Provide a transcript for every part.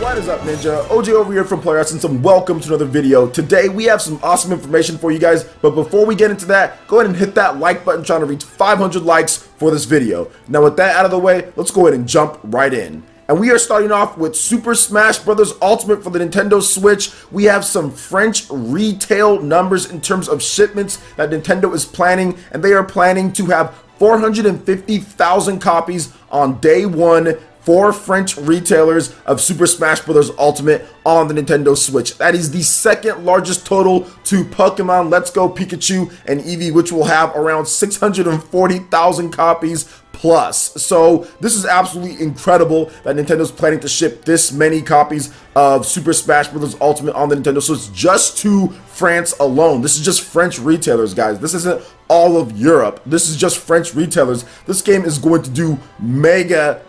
What is up, Ninja? OJ over here from Player Essence, and welcome to another video. Today we have some awesome information for you guys, but before we get into that, go ahead and hit that like button, trying to reach 500 likes for this video. Now with that out of the way, let's go ahead and jump right in. And we are starting off with Super Smash Bros. Ultimate for the Nintendo Switch. We have some French retail numbers in terms of shipments that Nintendo is planning, and they are planning to have 450,000 copies on day one for French retailers of Super Smash Bros. Ultimate on the Nintendo Switch. That is the second largest total to Pokemon Let's Go Pikachu and Eevee, which will have around 640,000 copies plus. So this is absolutely incredible that Nintendo's planning to ship this many copies of Super Smash Bros. Ultimate on the Nintendo Switch just to France alone. This is just French retailers, guys. This isn't all of Europe. This is just French retailers. This game is going to do mega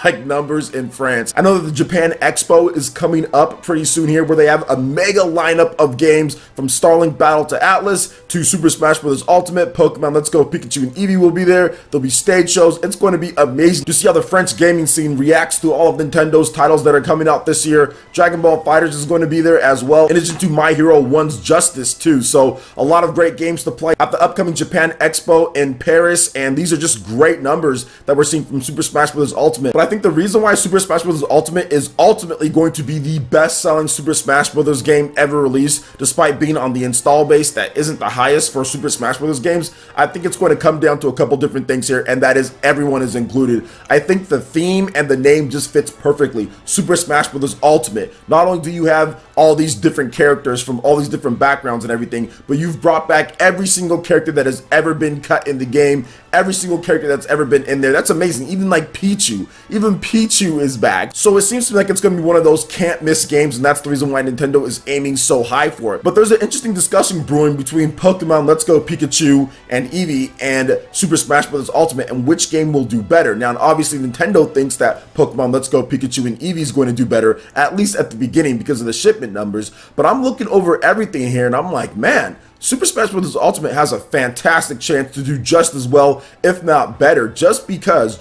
like numbers in France. I know that the Japan Expo is coming up pretty soon here, where they have a mega lineup of games from Starlink Battle to Atlas to Super Smash Bros. Ultimate. Pokemon Let's Go Pikachu and Eevee will be there. There'll be stage shows. It's going to be amazing to see how the French gaming scene reacts to all of Nintendo's titles that are coming out this year. Dragon Ball FighterZ is going to be there as well, in addition to My Hero 1's Justice too. So a lot of great games to play at the upcoming Japan Expo in Paris, and these are just great numbers that we're seeing from Super Smash Bros. Ultimate. But I think the reason why Super Smash Bros. Ultimate is ultimately going to be the best-selling Super Smash Bros. Game ever released, despite being on the install base that isn't the highest for Super Smash Bros. Games, I think it's going to come down to a couple different things here, and that is everyone is included. I think the theme and the name just fits perfectly. Super Smash Bros. Ultimate. Not only do you have all these different characters from all these different backgrounds and everything, but you've brought back every single character that has ever been cut in the game, every single character that's ever been in there. That's amazing. Even like Pichu. Even Pichu is back. So it seems to me like it's going to be one of those can't miss games, and that's the reason why Nintendo is aiming so high for it. But there's an interesting discussion brewing between Pokemon Let's Go Pikachu and Eevee and Super Smash Bros. Ultimate, and which game will do better. Now, obviously Nintendo thinks that Pokemon Let's Go Pikachu and Eevee is going to do better, at least at the beginning, because of the shipment numbers. But I'm looking over everything here and I'm like, man, Super Smash Bros. Ultimate has a fantastic chance to do just as well, if not better, just because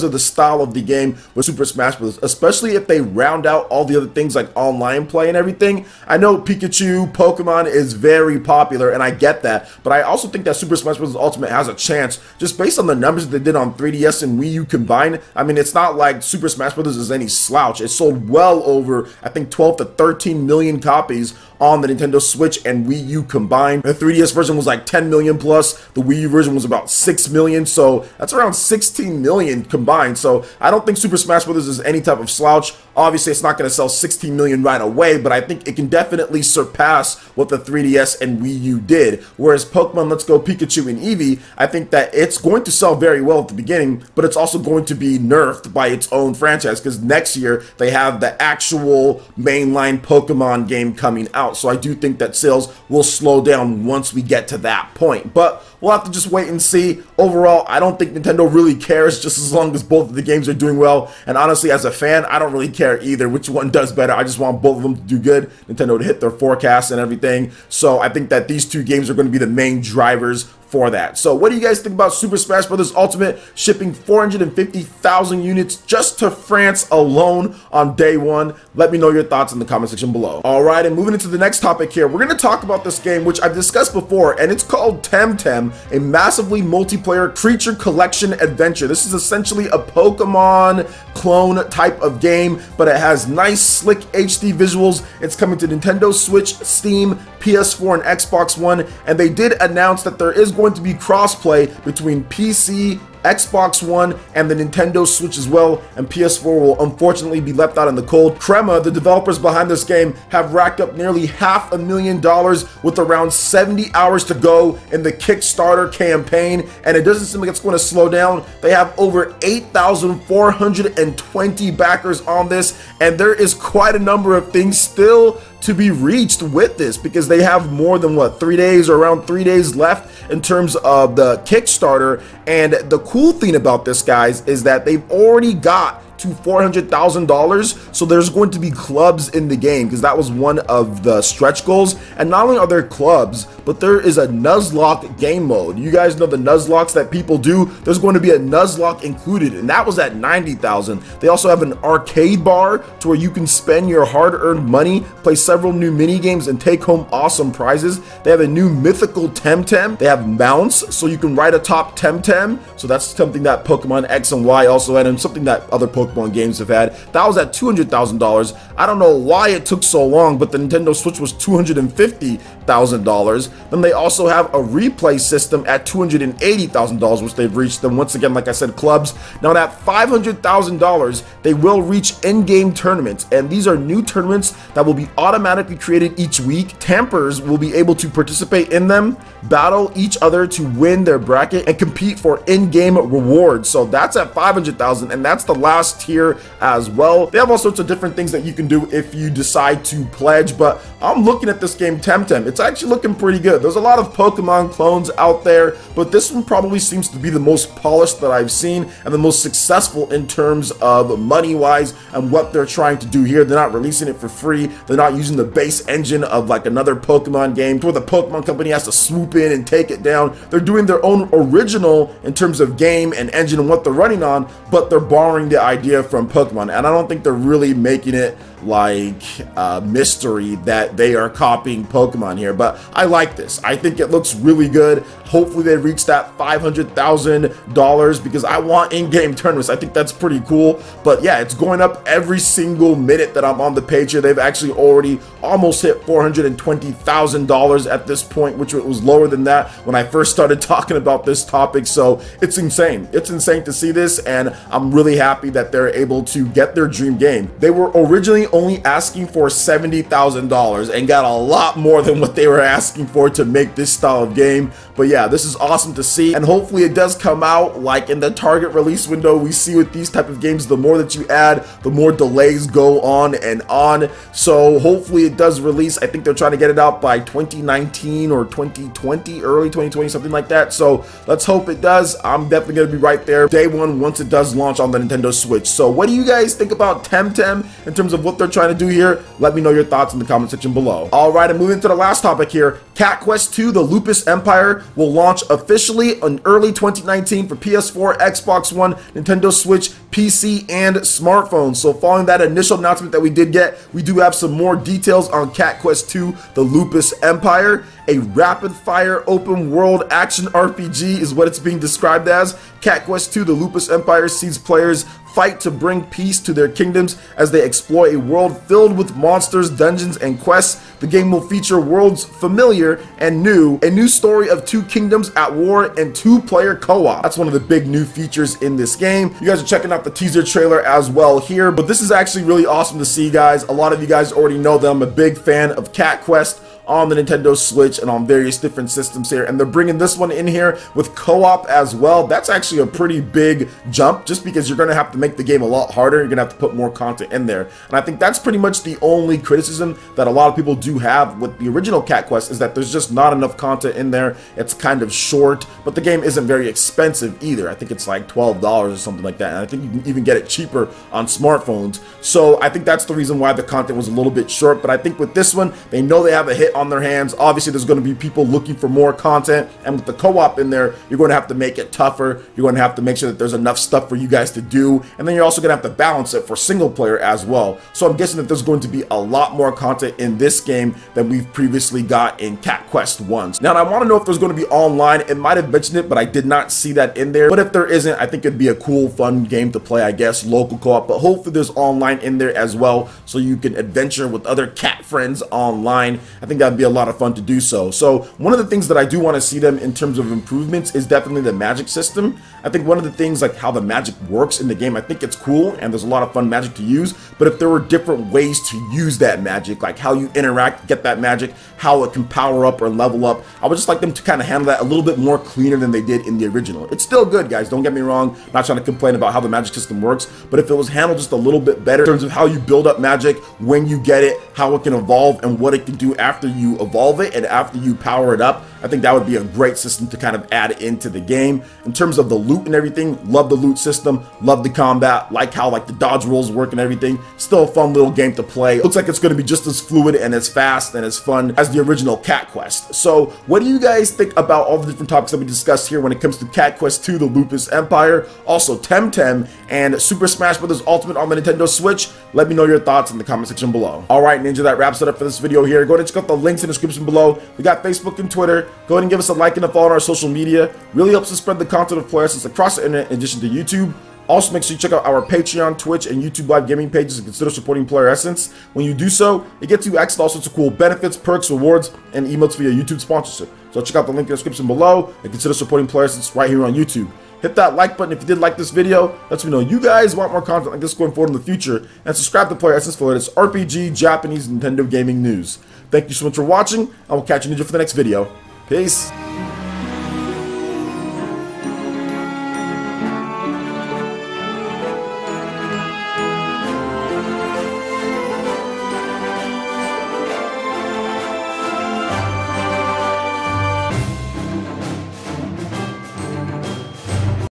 of the style of the game with Super Smash Bros. Especially if they round out all the other things like online play and everything. I know Pikachu, Pokemon is very popular, and I get that, but I also think that Super Smash Bros. Ultimate has a chance, just based on the numbers that they did on 3DS and Wii U combined. I mean, it's not like Super Smash Bros. Is any slouch. It sold well over, I think, 12 to 13 million copies on the Nintendo Switch and Wii U combined. The 3DS version was like 10 million plus. The Wii U version was about 6 million. So that's around 16 million combined. So I don't think Super Smash Bros. Is any type of slouch. Obviously, it's not going to sell 16 million right away, but I think it can definitely surpass what the 3DS and Wii U did. Whereas Pokemon Let's Go Pikachu and Eevee, I think that it's going to sell very well at the beginning, but it's also going to be nerfed by its own franchise, because next year they have the actual mainline Pokemon game coming out. So I do think that sales will slow down once we get to that point. But we'll have to just wait and see. Overall, I don't think Nintendo really cares, just as long as both of the games are doing well. And honestly, as a fan, I don't really care either which one does better. I just want both of them to do good, Nintendo to hit their forecasts and everything. So I think that these two games are going to be the main drivers for that. So what do you guys think about Super Smash Bros. Ultimate shipping 450,000 units just to France alone on day one? Let me know your thoughts in the comment section below. Alright, and moving into the next topic here, we're going to talk about this game, which I've discussed before, and it's called Temtem, a massively multiplayer creature collection adventure. This is essentially a Pokemon clone type of game, but it has nice, slick HD visuals. It's coming to Nintendo Switch, Steam, PS4, and Xbox One, and they did announce that there is going to be crossplay between PC, Xbox One, and the Nintendo Switch as well, and PS4 will unfortunately be left out in the cold. Crema, the developers behind this game, have racked up nearly $500,000 with around 70 hours to go in the Kickstarter campaign, and it doesn't seem like it's going to slow down. They have over 8,420 backers on this, and there is quite a number of things still to be reached with this, because they have more than what, 3 days or around 3 days left in terms of the Kickstarter. And the cool thing about this, guys, is that they've already got to $400,000. So there's going to be clubs in the game because that was one of the stretch goals. And not only are there clubs, but there is a Nuzlocke game mode. You guys know the Nuzlocks that people do. There's going to be a Nuzlocke included, and that was at 90,000. They also have an arcade bar to where you can spend your hard-earned money, play several new mini games, and take home awesome prizes. They have a new mythical Temtem. They have mounts, so you can ride atop Temtem. So that's something that Pokemon X and Y also had, and something that other Pokemon games have had. That was at $200,000. I don't know why it took so long, but the Nintendo Switch was $250,000. Then they also have a replay system at $280,000, which they've reached. Then once again, like I said, clubs. Now at $500,000, they will reach in-game tournaments, and these are new tournaments that will be automatically created each week. Tampers will be able to participate in them, battle each other to win their bracket, and compete for in-game rewards. So that's at $500,000, and that's the last tier as well. They have all sorts of different things that you can do if you decide to pledge, but I'm looking at this game Temtem. It's actually looking pretty good. There's a lot of Pokemon clones out there, but this one probably seems to be the most polished that I've seen and the most successful in terms of money-wise and what they're trying to do here. They're not releasing it for free. They're not using the base engine of like another Pokemon game where the Pokemon company has to swoop in and take it down. They're doing their own original in terms of game and engine and what they're running on, but they're borrowing the idea from Pokemon, and I don't think they're really making it like a mystery that they are copying Pokemon here. But I like this. I think it looks really good. Hopefully they reach that $500,000 because I want in-game tournaments. I think that's pretty cool. But yeah, it's going up every single minute that I'm on the page here. They've actually already almost hit $420,000 at this point, which was lower than that when I first started talking about this topic. So it's insane. It's insane to see this, and I'm really happy that they're able to get their dream game. They were originally only asking for $70,000 and got a lot more than what they were asking for to make this style of game. But yeah, this is awesome to see, and hopefully it does come out like in the target release window. We see with these type of games, the more that you add, the more delays go on and on. So hopefully it does release. I think they're trying to get it out by 2019 or 2020, early 2020, something like that. So let's hope it does. I'm definitely going to be right there day one once it does launch on the Nintendo Switch. So what do you guys think about Temtem in terms of what they're trying to do here? Let me know your thoughts in the comment section below. All right, and moving to the last topic here. Cat Quest 2, the Lupus Empire, will launch officially in early 2019 for PS4, Xbox One, Nintendo Switch, PC, and smartphones. So following that initial announcement that we did get, we do have some more details on Cat Quest 2, the Lupus Empire. A rapid-fire open-world action RPG is what it's being described as. Cat Quest 2, the Lupus Empire, sees players fight to bring peace to their kingdoms as they explore a world filled with monsters, dungeons, and quests. The game will feature worlds familiar and new, a new story of two kingdoms at war, and two-player co-op. That's one of the big new features in this game. You guys are checking out the teaser trailer as well here, but this is actually really awesome to see, guys. A lot of you guys already know that I'm a big fan of Cat Quest on the Nintendo Switch and on various different systems here, and they're bringing this one in here with co-op as well. That's actually a pretty big jump, just because you're going to have to make the game a lot harder. You're going to have to put more content in there, and I think that's pretty much the only criticism that a lot of people do have with the original Cat Quest, is that there's just not enough content in there. It's kind of short, but the game isn't very expensive either. I think it's like $12 or something like that, and I think you can even get it cheaper on smartphones. So I think that's the reason why the content was a little bit short, but I think with this one, they know they have a hit on their hands. Obviously, there's going to be people looking for more content, and with the co-op in there, you're going to have to make it tougher. You're going to have to make sure that there's enough stuff for you guys to do, and then you're also going to have to balance it for single player as well. So I'm guessing that there's going to be a lot more content in this game than we've previously got in Cat Quest 1. Now, I want to know if there's going to be online. It might have mentioned it, but I did not see that in there. But if there isn't, I think it'd be a cool, fun game to play, I guess, local co-op. But hopefully there's online in there as well, so you can adventure with other cat friends online. I think that'd be a lot of fun to do so. So one of the things that I do want to see them in terms of improvements is definitely the magic system. I think one of the things, like how the magic works in the game, I think it's cool and there's a lot of fun magic to use, but if there were different ways to use that magic, like how you interact, get that magic, how it can power up or level up, I would just like them to kind of handle that a little bit more cleaner than they did in the original. It's still good, guys, don't get me wrong. I'm not trying to complain about how the magic system works, but if it was handled just a little bit better in terms of how you build up magic, when you get it, how it can evolve and what it can do after you evolve it and after you power it up. I think that would be a great system to kind of add into the game. In terms of the loot and everything, love the loot system, love the combat, like how like the dodge rolls work and everything. Still a fun little game to play. Looks like it's going to be just as fluid and as fast and as fun as the original Cat Quest. So what do you guys think about all the different topics that we discussed here when it comes to Cat Quest 2, the Lupus Empire, also Temtem, and Super Smash Bros. Ultimate on the Nintendo Switch? Let me know your thoughts in the comment section below. Alright Ninja, that wraps it up for this video here. Go ahead and check out the links in the description below. We got Facebook and Twitter. Go ahead and give us a like and a follow on our social media. Really helps us spread the content of Player Essence across the internet in addition to YouTube. Also, make sure you check out our Patreon, Twitch, and YouTube live gaming pages and consider supporting Player Essence. When you do so, it gets you access to all sorts of cool benefits, perks, rewards, and emotes via YouTube sponsorship. So check out the link in the description below and consider supporting Player Essence right here on YouTube. Hit that like button if you did like this video. Lets me know you guys want more content like this going forward in the future. And subscribe to Player Essence for the latest RPG, Japanese, Nintendo gaming news. Thank you so much for watching. I will catch you Ninja for the next video. Peace.